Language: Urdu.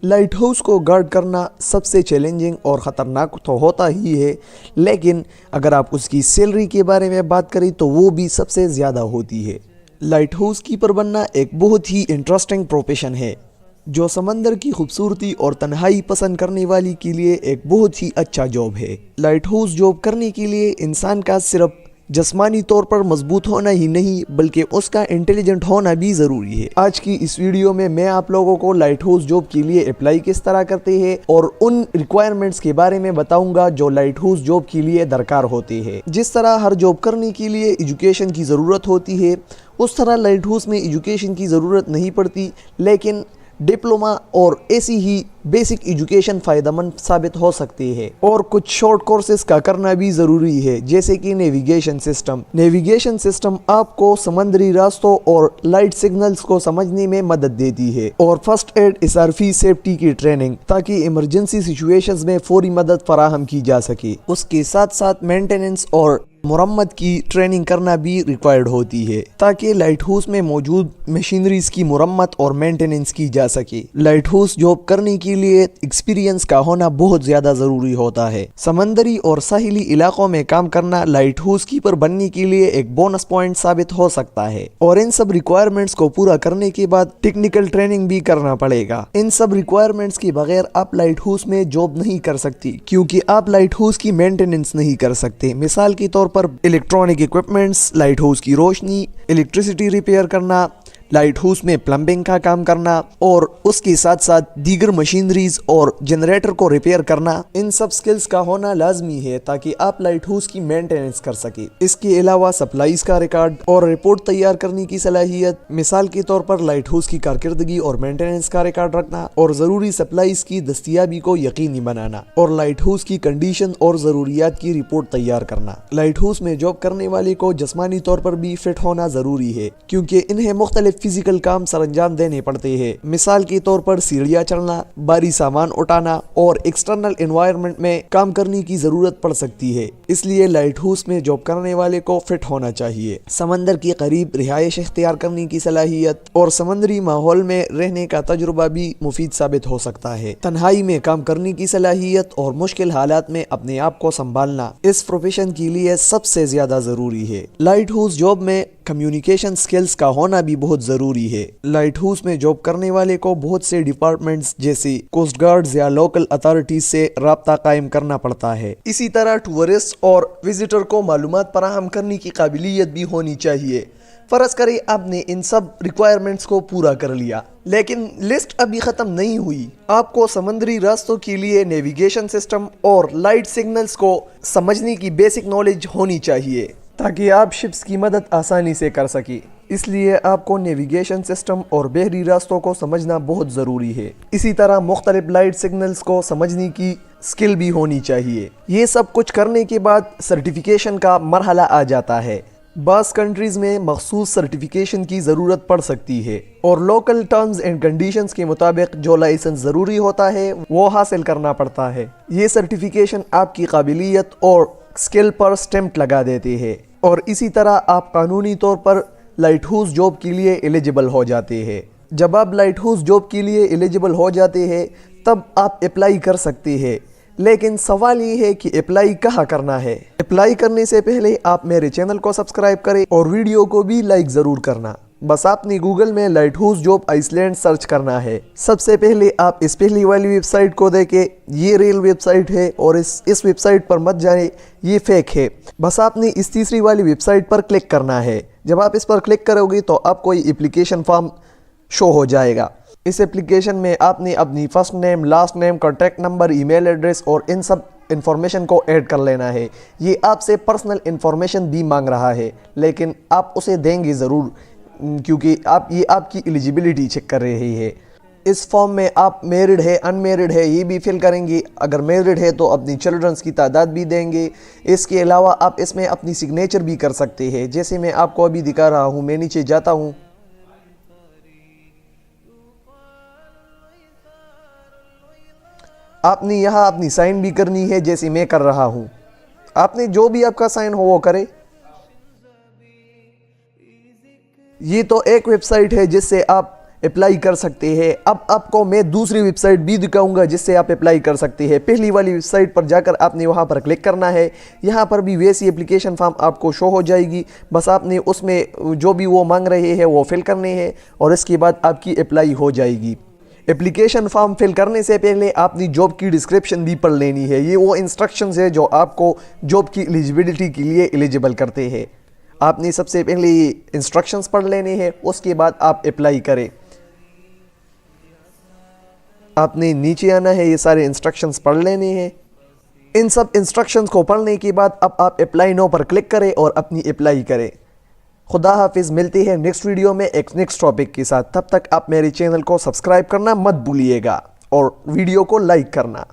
لائٹ ہاؤس کو گارڈ کرنا سب سے چیلنجنگ اور خطرناک تو ہوتا ہی ہے، لیکن اگر آپ اس کی سیلری کے بارے میں بات کریں تو وہ بھی سب سے زیادہ ہوتی ہے۔ لائٹ ہاؤس کیپر بننا ایک بہت ہی انٹرسٹنگ پروفیشن ہے جو سمندر کی خوبصورتی اور تنہائی پسند کرنے والی کے لیے ایک بہت ہی اچھا جاب ہے۔ لائٹ ہاؤس جاب کرنے کے لیے انسان کا صرف جسمانی طور پر مضبوط ہونا ہی نہیں بلکہ اس کا انٹیلیجنٹ ہونا بھی ضروری ہے۔ آج کی اس ویڈیو میں آپ لوگوں کو لائٹ ہاؤس جاب کے لیے اپلائی کس طرح کرتے ہیں اور ان ریکوائرمنٹس کے بارے میں بتاؤں گا جو لائٹ ہاؤس جاب کے لیے درکار ہوتے ہیں۔ جس طرح ہر جاب کرنے کے لیے ایجوکیشن کی ضرورت ہوتی ہے، اس طرح لائٹ ہاؤس میں ایجوکیشن کی ضرورت نہیں پڑتی، لیکن ڈپلوما اور ایسی ہی بیسک ایجوکیشن فائدہ مند ثابت ہو سکتی ہے، اور کچھ شارٹ کورسز کا کرنا بھی ضروری ہے جیسے کہ نیویگیشن سسٹم۔ نیویگیشن سسٹم آپ کو سمندری راستوں اور لائٹ سگنلز کو سمجھنے میں مدد دیتی ہے، اور فرسٹ ایڈ SRF سیفٹی کی ٹریننگ تاکہ ایمرجنسی سچویشنز میں فوری مدد فراہم کی جا سکے۔ اس کے ساتھ ساتھ مینٹیننس اور مرمت کی ٹریننگ کرنا بھی ریکوائرڈ ہوتی ہے تاکہ لائٹ ہاؤس میں موجود مشینریز کی مرمت اور مینٹیننس کی جا سکے۔ لائٹ ہاؤس جاب کرنے کے لیے ایکسپیرینس کا ہونا بہت زیادہ ضروری ہوتا ہے۔ سمندری اور ساحلی علاقوں میں کام کرنا لائٹ ہاؤس کیپر بننے کے لیے ایک بونس پوائنٹ ثابت ہو سکتا ہے، اور ان سب ریکوائرمنٹس کو پورا کرنے کے بعد ٹیکنیکل ٹریننگ بھی کرنا پڑے گا۔ ان سب ریکوائرمنٹس کے بغیر آپ لائٹ ہاؤس میں جاب نہیں کر سکتی، کیونکہ آپ لائٹ ہاؤس کی مینٹیننس نہیں کر سکتے۔ مثال کے طور پر الیکٹرانک ایکوپمنٹس، لائٹ ہاؤس کی روشنی، الیکٹریسٹی ریپیئر کرنا، لائٹ ہاؤس میں پلمبنگ کا کام کرنا، اور اس کے ساتھ ساتھ دیگر مشینریز اور جنریٹر کو ریپیئر کرنا، ان سب سکلز کا ہونا لازمی ہے تاکہ آپ لائٹ ہاؤس کی مینٹیننس کر سکیں۔ اس کے علاوہ سپلائز کا ریکارڈ اور رپورٹ تیار کرنے کی صلاحیت، مثال کے طور پر لائٹ ہاؤس کی کارکردگی اور مینٹیننس کا ریکارڈ رکھنا، اور ضروری سپلائز کی دستیابی کو یقینی بنانا، اور لائٹ ہاؤس کی کنڈیشن اور ضروریات کی رپورٹ تیار کرنا۔ لائٹ ہاؤس میں جاب کرنے والے کو جسمانی طور پر بھی فٹ ہونا ضروری ہے، کیونکہ انہیں مختلف فزیکل کام سر انجام دینے پڑتے ہیں۔ مثال کے طور پر سیڑھیاں چڑھنا، بھاری سامان اٹھانا، اور ایکسٹرنل انوائرمنٹ میں کام کرنے کی ضرورت پڑ سکتی ہے۔ اس لیے لائٹ ہاؤس میں جاب کرنے والے کو فٹ ہونا چاہیے۔ سمندر کے قریب رہائش اختیار کرنے کی صلاحیت اور سمندری ماحول میں رہنے کا تجربہ بھی مفید ثابت ہو سکتا ہے۔ تنہائی میں کام کرنے کی صلاحیت اور مشکل حالات میں اپنے آپ کو سنبھالنا اس پروفیشن کے لیے سب سے زیادہ ضروری ہے۔ لائٹ ہاؤس جاب میں کمیونیکیشن سکلز کا ہونا بھی بہت ضروری ہے۔ لائٹ ہاؤس میں جاب کرنے والے کو بہت سے ڈپارٹمنٹس جیسے کوسٹ گارڈز یا لوکل اتھارٹیز سے رابطہ قائم کرنا پڑتا ہے۔ اسی طرح ٹورسٹ اور وزٹر کو معلومات فراہم کرنے کی قابلیت بھی ہونی چاہیے۔ فرض کریں آپ نے ان سب ریکوائرمنٹس کو پورا کر لیا، لیکن لسٹ ابھی ختم نہیں ہوئی۔ آپ کو سمندری راستوں کے لیے نیویگیشن سسٹم اور لائٹ سگنلز کو سمجھنے کی بیسک نالج ہونی چاہیے تاکہ آپ شپس کی مدد آسانی سے کر سکیں۔ اس لیے آپ کو نیویگیشن سسٹم اور بحری راستوں کو سمجھنا بہت ضروری ہے۔ اسی طرح مختلف لائٹ سگنلز کو سمجھنے کی سکل بھی ہونی چاہیے۔ یہ سب کچھ کرنے کے بعد سرٹیفیکیشن کا مرحلہ آ جاتا ہے۔ بعض کنٹریز میں مخصوص سرٹیفیکیشن کی ضرورت پڑ سکتی ہے، اور لوکل ٹرمز اینڈ کنڈیشنز کے مطابق جو لائسنس ضروری ہوتا ہے وہ حاصل کرنا پڑتا ہے۔ یہ سرٹیفیکیشن آپ کی قابلیت اور سکل پر سٹیمپ لگا دیتے ہیں، اور اسی طرح آپ قانونی طور پر لائٹ ہاؤس جاب کے لیے ایلیجیبل ہو جاتے ہیں۔ جب آپ لائٹ ہاؤس جاب کے لیے ایلیجیبل ہو جاتے ہیں تب آپ اپلائی کر سکتے ہیں، لیکن سوال یہ ہے کہ اپلائی کہاں کرنا ہے۔ اپلائی کرنے سے پہلے آپ میرے چینل کو سبسکرائب کریں اور ویڈیو کو بھی لائک ضرور کرنا۔ بس آپ نے گوگل میں lighthouse job Iceland search کرنا ہے۔ سب سے پہلے آپ اس پہلی والی ویب سائٹ کو دیکھیں، یہ ریل ویب سائٹ ہے، اور اس ویب سائٹ پر مت جائیں، یہ فیک ہے۔ بس آپ نے اس تیسری والی ویب سائٹ پر کلک کرنا ہے۔ جب آپ اس پر کلک کرو گے تو آپ کو یہ اپلیکیشن فارم شو ہو جائے گا۔ اس اپلیکیشن میں آپ نے اپنی first name, last name, contact number, email address اور ان سب انفارمیشن کو ایڈ کر لینا ہے۔ یہ آپ سے پرسنل انفارمیشن بھی مانگ رہا ہے، لیکن آپ اسے دیں گے ضرور، کیونکہ یہ آپ کی ایلیجیبلٹی چیک کر رہی ہے۔ اس فارم میں آپ میرڈ ہے، ان میرڈ ہے، یہ بھی فل کریں گے۔ اگر میرڈ ہے تو اپنی چلڈرنس کی تعداد بھی دیں گے۔ اس کے علاوہ آپ اس میں اپنی سگنیچر بھی کر سکتے ہیں، جیسے میں آپ کو ابھی دکھا رہا ہوں۔ میں نیچے جاتا ہوں، آپ نے یہاں اپنی سائن بھی کرنی ہے، جیسے میں کر رہا ہوں۔ آپ نے جو بھی آپ کا سائن ہو وہ کرے۔ یہ تو ایک ویب سائٹ ہے جس سے آپ اپلائی کر سکتے ہیں۔ اب آپ کو میں دوسری ویب سائٹ بھی دکھاؤں گا جس سے آپ اپلائی کر سکتے ہیں۔ پہلی والی ویب سائٹ پر جا کر آپ نے وہاں پر کلک کرنا ہے، یہاں پر بھی ویسی اپلیکیشن فارم آپ کو شو ہو جائے گی، بس آپ نے اس میں جو بھی وہ مانگ رہے ہیں وہ فل کرنے ہیں اور اس کے بعد آپ کی اپلائی ہو جائے گی۔ اپلیکیشن فارم فل کرنے سے پہلے آپ نے جاب کی ڈسکرپشن بھی پڑھ لینی ہے، یہ وہ انسٹرکشنز ہے جو آپ کو جاب کی ایلیجیبلٹی کے لیے ایلیجیبل کرتے ہیں۔ آپ نے سب سے پہلے یہ انسٹرکشنز پڑھ لینے ہیں، اس کے بعد آپ اپلائی کریں۔ آپ نے نیچے آنا ہے، یہ سارے انسٹرکشنز پڑھ لینے ہیں۔ ان سب انسٹرکشنز کو پڑھنے کے بعد اب آپ اپلائی نو پر کلک کریں اور اپنی اپلائی کریں۔ خدا حافظ، ملتے ہیں نیکسٹ ویڈیو میں ایک نیکسٹ ٹاپک کے ساتھ۔ تب تک آپ میرے چینل کو سبسکرائب کرنا مت بھولیے گا اور ویڈیو کو لائک کرنا۔